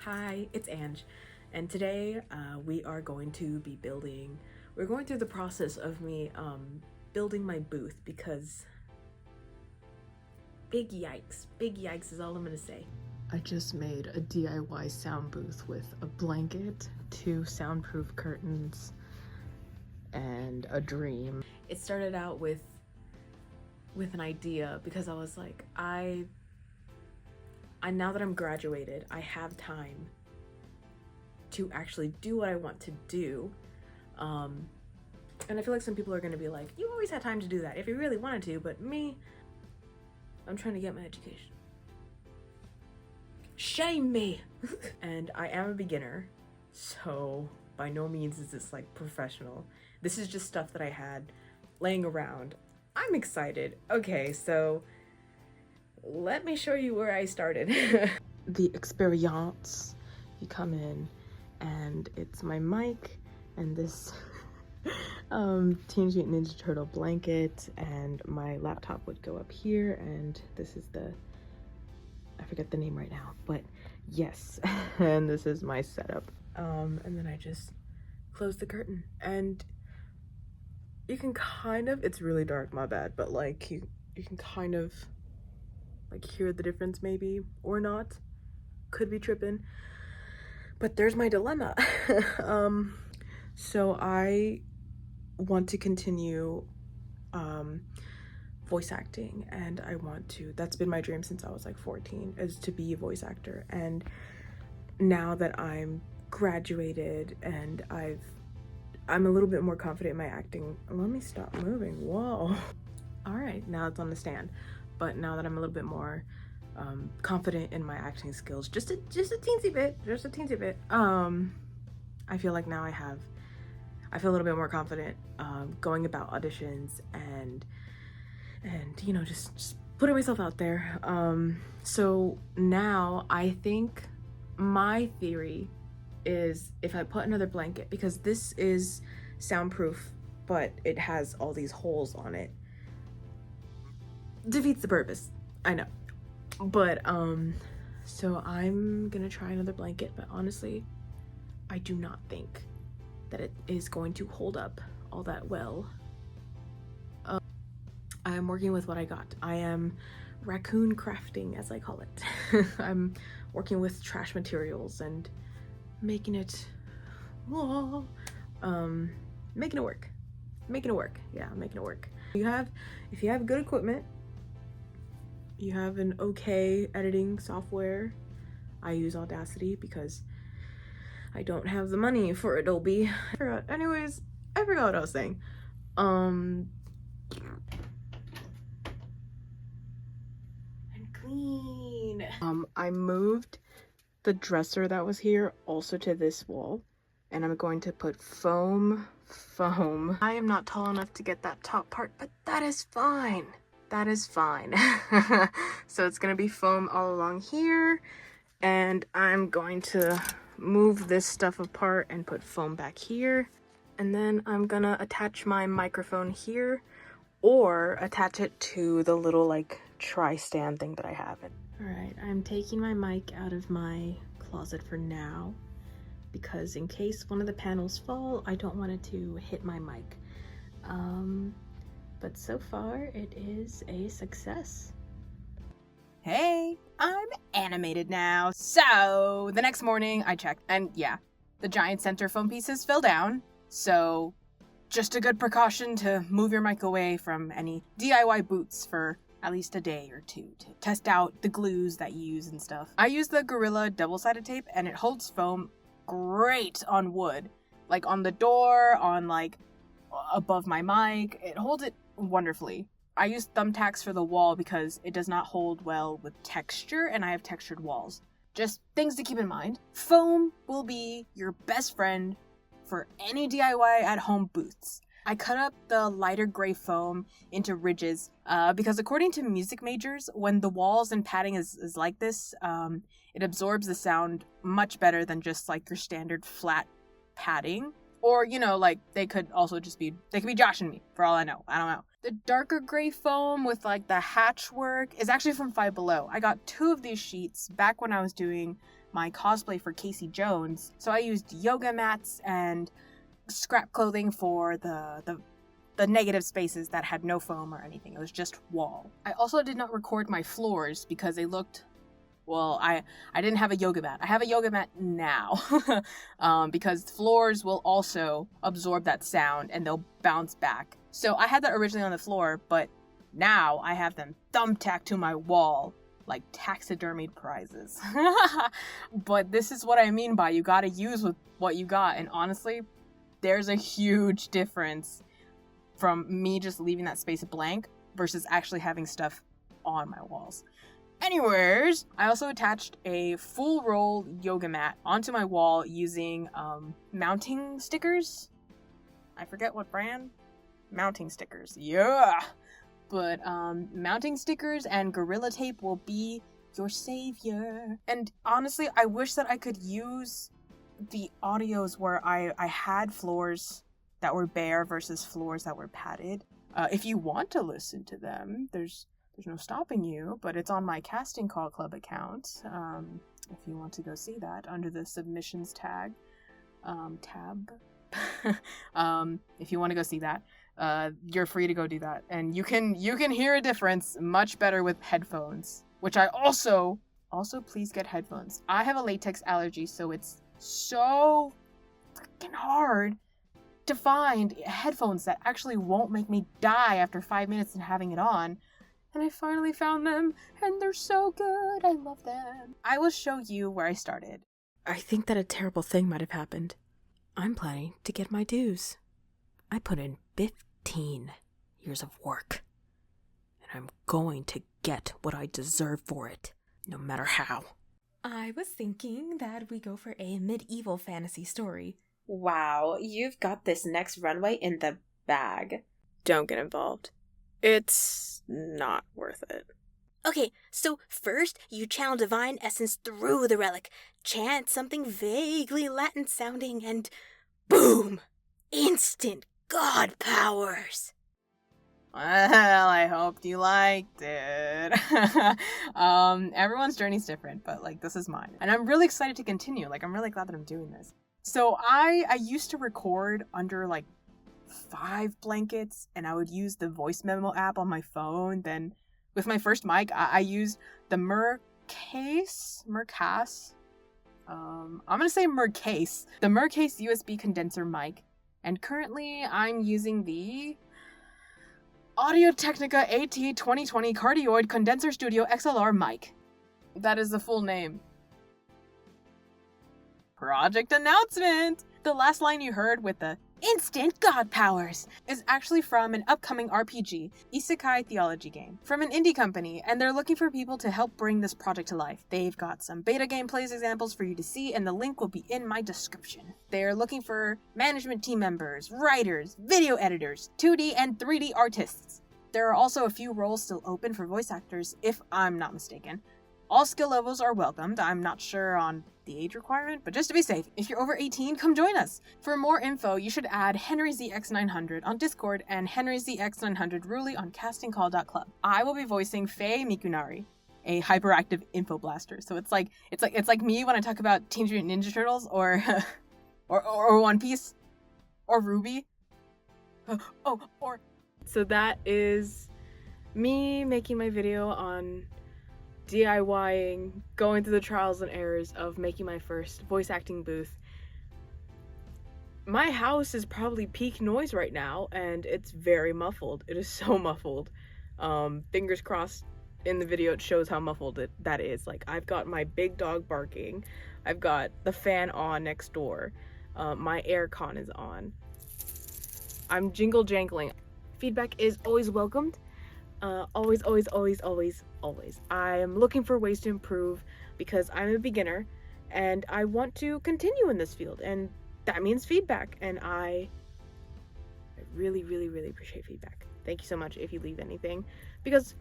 Hi, it's Ange, and today we are going to be we're going through the process of me building my booth because big yikes is all I'm gonna say. I just made a DIY sound booth with a blanket, 2 soundproof curtains, and a dream. It started out with an idea because I was like, I now that I'm graduated, I have time to actually do what I want to do. And I feel like some people are gonna be like, you always had time to do that if you really wanted to, but me, I'm trying to get my education. Shame me! And I am a beginner, so by no means is this like professional. This is just stuff that I had laying around. I'm excited. Okay, so let me show you where I started. The experience. You come in and it's my mic and this Teenage Mutant Ninja Turtle blanket, and my laptop would go up here, and this is I forget the name right now, but yes. And this is my setup. And then I just close the curtain, and you can kind of, it's really dark, my bad, but like you can kind of like hear the difference, maybe, or not. Could be tripping. But there's my dilemma. So I want to continue voice acting, and that's been my dream since I was like 14, is to be a voice actor. And now that I'm graduated and I'm a little bit more confident in my acting. Let me stop moving. Whoa. All right, now it's on the stand. But now that I'm a little bit more confident in my acting skills, just a teensy bit, I feel like now I feel a little bit more confident going about auditions and you know, just putting myself out there. So now I think my theory is, if I put another blanket, because this is soundproof but it has all these holes on it, defeats the purpose, I know. But so I'm gonna try another blanket, but honestly I do not think that it is going to hold up all that well. I am working with what I got. I am raccoon crafting, as I call it. I'm working with trash materials and making it work. Yeah, making it work. If you have good equipment, you have an okay editing software. I use Audacity because I don't have the money for Adobe. Anyways, I forgot what I was saying. And clean. I moved the dresser that was here also to this wall, and I'm going to put foam. I am not tall enough to get that top part, but that is fine. That is fine. So it's gonna be foam all along here, and I'm going to move this stuff apart and put foam back here, and then I'm gonna attach my microphone here or attach it to the little like tri-stand thing that I have. All right, I'm taking my mic out of my closet for now because in case one of the panels fall, I don't want it to hit my mic. But so far it is a success. Hey, I'm animated now. So the next morning I checked, and yeah, the giant center foam pieces fell down. So just a good precaution to move your mic away from any DIY boots for at least a day or two to test out the glues that you use and stuff. I use the Gorilla double-sided tape, and it holds foam great on wood, like on the door, on like above my mic. It holds it wonderfully. I use thumbtacks for the wall because it does not hold well with texture, and I have textured walls. Just things to keep in mind. Foam will be your best friend for any DIY at home booths. I cut up the lighter gray foam into ridges because according to music majors, when the walls and padding is like this, it absorbs the sound much better than just like your standard flat padding. Or, you know, like they could be joshing me for all I know. I don't know. The darker gray foam with like the hatch work is actually from Five Below. I got 2 of these sheets back when I was doing my cosplay for Casey Jones, so I used yoga mats and scrap clothing for the negative spaces that had no foam or anything. It was just wall. I also did not record my floors because they looked, well, I didn't have a yoga mat. I have a yoga mat now because floors will also absorb that sound and they'll bounce back. So I had that originally on the floor, but now I have them thumbtacked to my wall like taxidermied prizes. But this is what I mean by you gotta use with what you got. And honestly, there's a huge difference from me just leaving that space blank versus actually having stuff on my walls. Anyways, I also attached a full roll yoga mat onto my wall using mounting stickers. I forget what brand. Mounting stickers. Yeah! But mounting stickers and Gorilla Tape will be your savior. And honestly, I wish that I could use the audios where I had floors that were bare versus floors that were padded. If you want to listen to them, there's no stopping you, but it's on my CastingCall.Club account. If you want to go see that under the submissions tab. If you want to go see that, you're free to go do that, and you can hear a difference much better with headphones. Which I also please get headphones. I have a latex allergy, so it's so freaking hard to find headphones that actually won't make me die after 5 minutes in having it on. And I finally found them, and they're so good. I love them. I will show you where I started. I think that a terrible thing might have happened. I'm planning to get my dues. I put in 15 years of work, and I'm going to get what I deserve for it, no matter how. I was thinking that we go for a medieval fantasy story. Wow, you've got this next runway in the bag. Don't get involved. It's not worth it. Okay, so first you channel divine essence through the relic, chant something vaguely Latin sounding, and boom! Instant god powers! Well, I hoped you liked it. Everyone's journey's different, but like this is mine. And I'm really excited to continue. Like I'm really glad that I'm doing this. So I used to record under like 5 blankets, and I would use the voice memo app on my phone. Then with my first mic, I used the Mercase. I'm gonna say Mercase. The Mercase USB condenser mic. And currently I'm using the Audio-Technica AT2020 Cardioid Condenser Studio XLR mic. That is the full name. Project announcement! The last line you heard with the instant god powers is actually from an upcoming RPG, Isekai Theology game, from an indie company, and they're looking for people to help bring this project to life. They've got some beta gameplays examples for you to see, and the link will be in my description. They're looking for management team members, writers, video editors, 2D and 3D artists. There are also a few roles still open for voice actors, if I'm not mistaken. All skill levels are welcomed. I'm not sure on the age requirement, but just to be safe, if you're over 18, come join us. For more info, you should add HenryZX900 on Discord and HenryZX900 Ruli on CastingCall.Club. I will be voicing Faye Mikunari, a hyperactive info blaster. So it's like me when I talk about Teenage Mutant Ninja Turtles or One Piece or Ruby. So that is me making my video on DIYing, going through the trials and errors of making my first voice acting booth. My house is probably peak noise right now, and it's very muffled. It is so muffled. Fingers crossed in the video it shows how muffled that is. Like, I've got my big dog barking. I've got the fan on next door. My air con is on. I'm jingle jangling. Feedback is always welcomed. Always. I am looking for ways to improve because I'm a beginner and I want to continue in this field, and that means feedback, and I really appreciate feedback. Thank you so much if you leave anything, because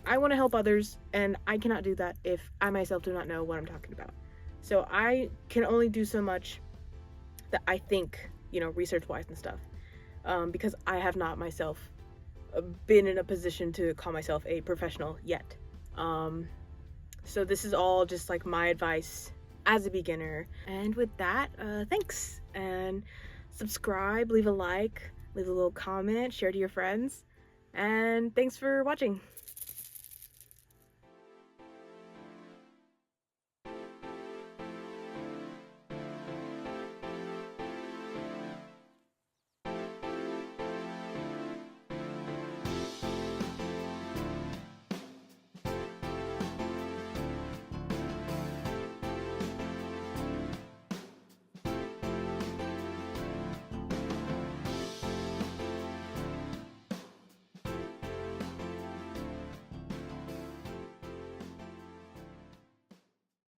I want to help others, and I cannot do that if I myself do not know what I'm talking about. So I can only do so much that I think, research-wise and stuff, because I have not myself been in a position to call myself a professional yet. So this is all just like my advice as a beginner. And with that, thanks, and subscribe, leave a like, leave a little comment, share to your friends, and thanks for watching.